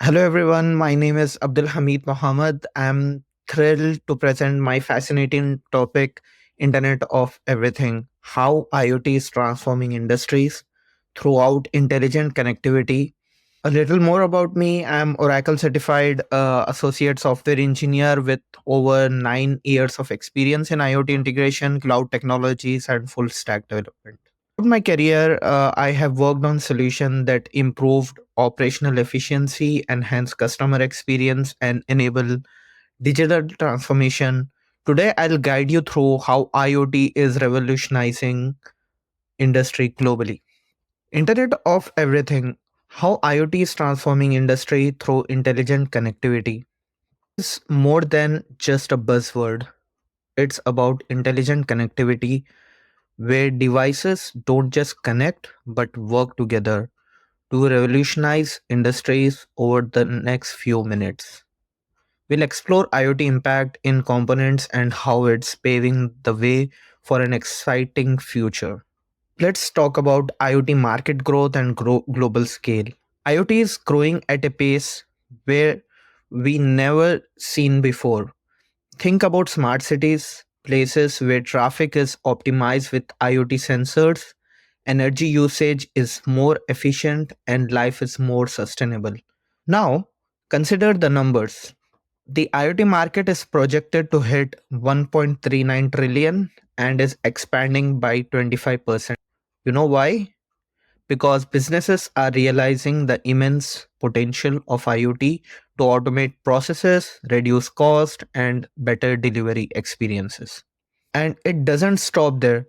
Hello, everyone. My name is Abdul Hameed Mohammed. I'm thrilled to present my fascinating topic Internet of Everything, how IoT is transforming industries throughout intelligent connectivity. A little more about me. I'm Oracle certified associate software engineer with over 9 years of experience in IoT integration, cloud technologies, and full stack development. Throughout my career, I have worked on solutions that improved operational efficiency, enhance customer experience, and enable digital transformation. Today, I'll guide you through how IoT is revolutionizing industry globally. Internet of Everything, how IoT is transforming industry through intelligent connectivity. It's more than just a buzzword. It's about intelligent connectivity where devices don't just connect but work together to revolutionize industries over the next few minutes. We'll explore IoT impact in components and how it's paving the way for an exciting future. Let's talk about IoT market growth and global scale. IoT is growing at a pace where we never seen before. Think about smart cities, places where traffic is optimized with IoT sensors, energy usage is more efficient, and life is more sustainable. Now, consider the numbers. The IoT market is projected to hit 1.39 trillion and is expanding by 25%. You know why? Because businesses are realizing the immense potential of IoT to automate processes, reduce cost, and better delivery experiences. And it doesn't stop there.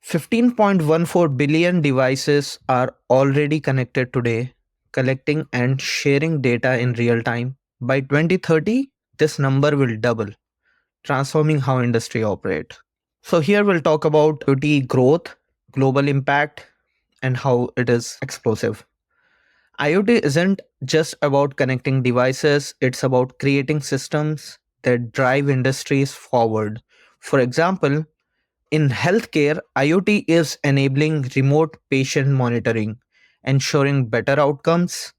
15.14 billion devices are already connected today, collecting and sharing data in real time. By 2030, this number will double, transforming how industry operates. So here we'll talk about IoT growth, global impact, and how it is explosive. IoT isn't just about connecting devices, it's about creating systems that drive industries forward. For example, in healthcare, IoT is enabling remote patient monitoring, ensuring better outcomes.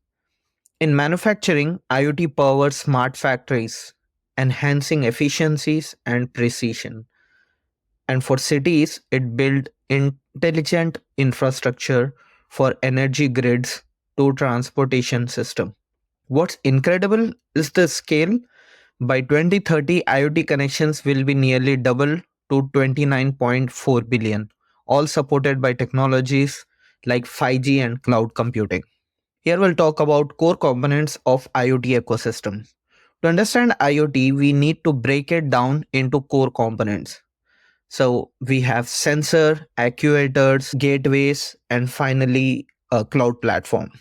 In manufacturing, IoT powers smart factories, enhancing efficiencies and precision. And for cities, it built intelligent infrastructure for energy grids to transportation system. What's incredible is the scale. By 2030, IoT connections will be nearly double to 29.4 billion, all supported by technologies like 5G and cloud computing. Here we'll talk about core components of IoT ecosystem. To understand IoT, we need to break it down into core components. So we have sensor, actuators, gateways, and finally a cloud platform.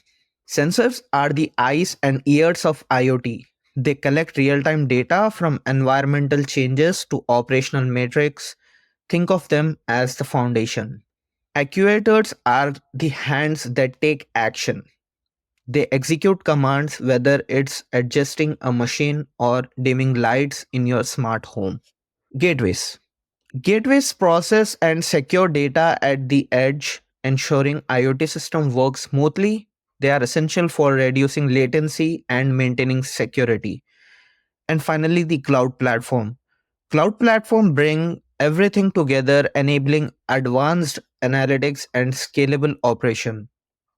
Sensors are the eyes and ears of IoT. They collect real time data from environmental changes to operational metrics. Think of them as the foundation. Actuators are the hands that take action. They execute commands whether it's adjusting a machine or dimming lights in your smart home. Gateways. Gateways process and secure data at the edge, ensuring IoT system works smoothly. They are essential for reducing latency and maintaining security. And finally, the cloud platform. Cloud platform bring everything together, enabling advanced analytics and scalable operation.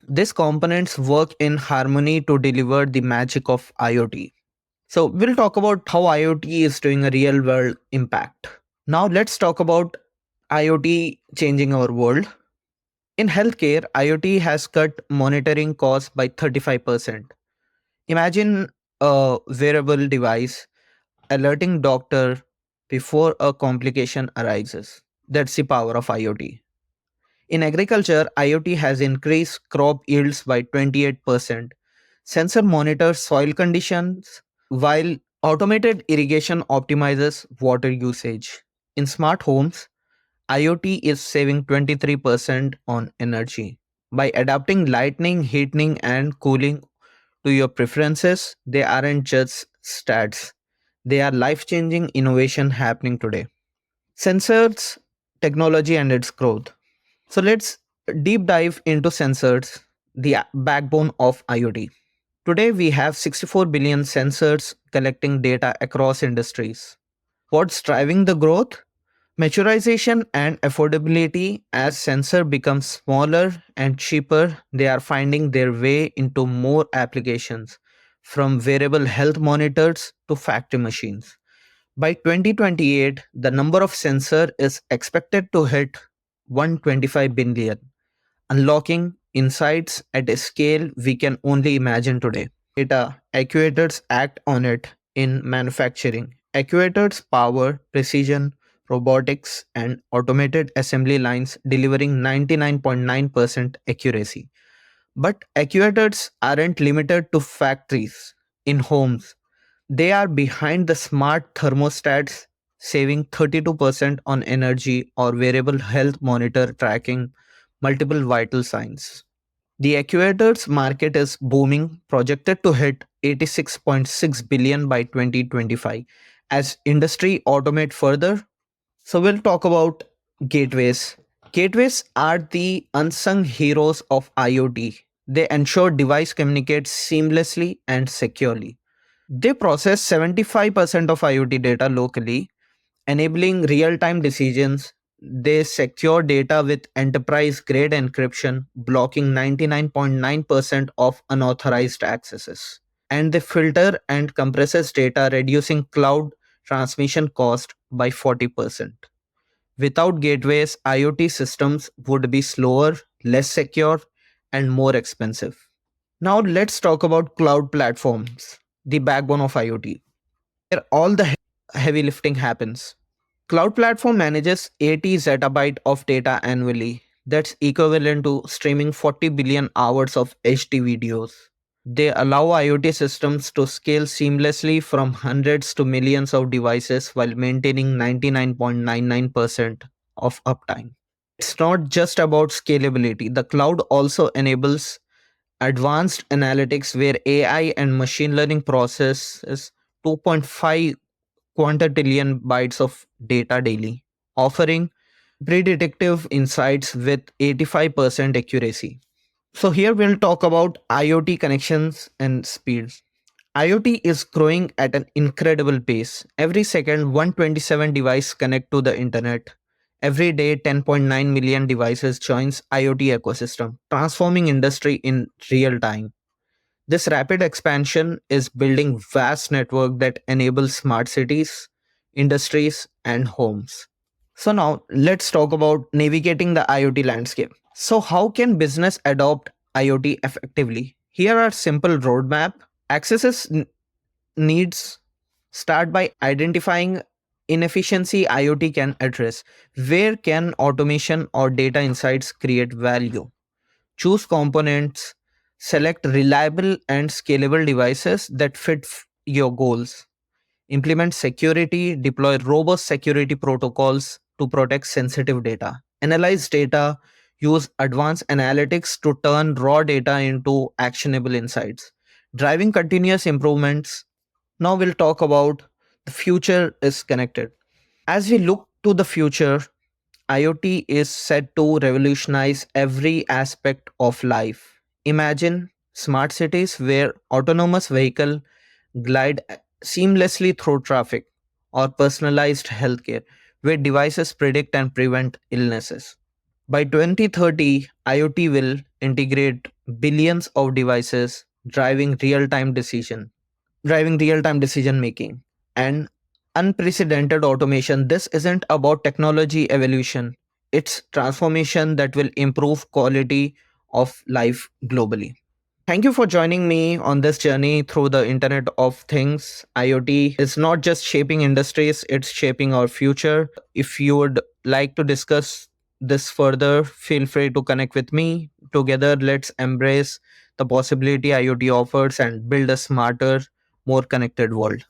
These components work in harmony to deliver the magic of IoT. So we'll talk about how IoT is doing a real world impact. Now let's talk about IoT changing our world. In healthcare, IoT has cut monitoring costs by 35%. Imagine a wearable device alerting doctor before a complication arises. That's the power of IoT. In agriculture, IoT has increased crop yields by 28%. Sensor monitors soil conditions while automated irrigation optimizes water usage. In smart homes, IoT is saving 23% on energy. By adapting lighting, heating, and cooling to your preferences, they aren't just stats. They are life changing innovation happening today. Sensors, technology, and its growth. So let's deep dive into sensors, the backbone of IoT. Today, we have 64 billion sensors collecting data across industries. What's driving the growth? Maturization and affordability. As sensor becomes smaller and cheaper, they are finding their way into more applications, from wearable health monitors to factory machines. By 2028, the number of sensor is expected to hit 125 billion, unlocking insights at a scale we can only imagine today. Data, actuators act on it in manufacturing. Actuators power precision, robotics, and automated assembly lines, delivering 99.9% accuracy. But actuators aren't limited to factories. In homes, they are behind the smart thermostats, saving 32% on energy, or wearable health monitor tracking multiple vital signs. The actuators market is booming, projected to hit 86.6 billion by 2025 as industry automate further. So we'll talk about gateways. Gateways are the unsung heroes of IoT. They ensure device communicates seamlessly and securely. They process 75% of IoT data locally, enabling real-time decisions. They secure data with enterprise-grade encryption, blocking 99.9% of unauthorized accesses. And they filter and compresses data, reducing cloud transmission cost by 40%. Without gateways, IoT systems would be slower, less secure, and more expensive. Now let's talk about cloud platforms, the backbone of IoT, where all the heavy lifting happens. Cloud platform manages 80 zettabyte of data annually. That's equivalent to streaming 40 billion hours of HD videos. They allow IoT systems to scale seamlessly from hundreds to millions of devices while maintaining 99.99% of uptime. It's not just about scalability. The cloud also enables advanced analytics where AI and machine learning processes 2.5 quintillion bytes of data daily, offering predictive insights with 85% accuracy. So, here we'll talk about IoT connections and speeds. IoT is growing at an incredible pace. Every second, 127 devices connect to the internet. Every day, 10.9 million devices joins IoT ecosystem, transforming industry in real time. This rapid expansion is building vast network that enables smart cities, industries, and homes. So now let's talk about navigating the IoT landscape. So how can business adopt IoT effectively? Here are simple roadmap. Accesses needs start by identifying inefficiency IoT can address. Where can automation or data insights create value? Choose components, select reliable and scalable devices that fit your goals. Implement security, deploy robust security protocols to protect sensitive data. Analyze data, use advanced analytics to turn raw data into actionable insights. Driving continuous improvements. Now we'll talk about the future is connected. As we look to the future, IoT is set to revolutionize every aspect of life. Imagine smart cities where autonomous vehicle glide seamlessly through traffic, or personalized healthcare where devices predict and prevent illnesses. By 2030, IoT will integrate billions of devices driving real-time decision making and unprecedented automation. This isn't about technology evolution, it's transformation that will improve quality of life globally. Thank you for joining me on this journey through the Internet of Things. IoT is not just shaping industries, it's shaping our future. If you would like to discuss this further, feel free to connect with me. Together, let's embrace the possibility IoT offers and build a smarter, more connected world.